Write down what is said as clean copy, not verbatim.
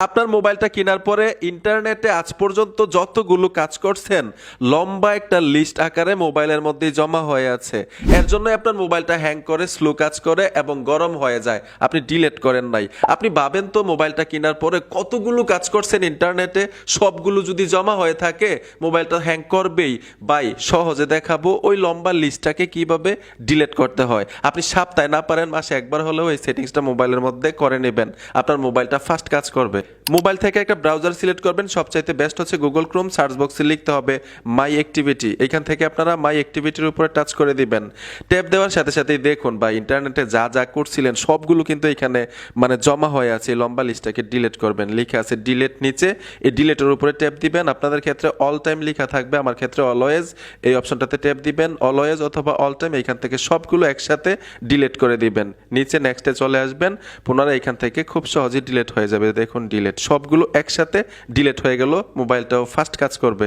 আপনার মোবাইলটা কেনার পরে ইন্টারনেটে আজ পর্যন্ত যতগুলো কাজ করছেন লম্বা একটা লিস্ট আকারে মোবাইলের মধ্যে জমা হয়ে আছে। এর জন্য আপনার মোবাইলটা হ্যাং করে, স্লো কাজ করে এবং গরম হয়ে যায়। আপনি ডিলিট করেন নাই। আপনি ভাবেন তো মোবাইলটা কেনার পরে কতগুলো কাজ করছেন ইন্টারনেটে, সবগুলো যদি জমা হয়ে থাকে মোবাইলটা হ্যাং করবেই। ভাই সহজে দেখাবো ওই লম্বা লিস্টটাকে কিভাবে ডিলিট করতে হয়। আপনি সপ্তাহে না পারেন মাসে একবার হলেও এই সেটিংসটা মোবাইলের মধ্যে করে নেবেন। আপনার মোবাইলটা ফাস্ট কাজ করবে। মোবাইল থেকে একটা ব্রাউজার সিলেক্ট করবেন। সবচাইতে বেস্ট হচ্ছে গুগল ক্রোম। সার্চ বক্সে লিখতে হবে মাই অ্যাক্টিভিটি। এখান থেকে আপনারা মাই অ্যাক্টিভিটির উপরে টাচ করে দিবেন। ট্যাপ দেওয়ার সাথে সাথেই দেখুন বা ইন্টারনেটে যা যা করছিলেন সবগুলো কিন্তু এখানে জমা হয়ে আছে। লম্বা লিস্টটাকে ডিলিট করবেন। লিখে আছে ডিলিট নিচে, এই ডিলিটের উপরে ট্যাপ দিবেন। আপনাদের ক্ষেত্রে অল টাইম লেখা থাকবে, আমার ক্ষেত্রে অলওয়েজ, এই অপশনটাতে ট্যাপ দিবেন। অলওয়েজ অথবা অল টাইম, এখান থেকে সবগুলো একসাথে ডিলিট করে দিবেন। নিচে নেক্সটে চলে আসবেন। পুনরায় এখান থেকে খুব সহজেই ডিলিট হয়ে যাবে। দেখুন ডিলিট, সবগুলো একসাথে ডিলিট হয়ে গেল। মোবাইলটাও ফাস্ট কাজ করবে।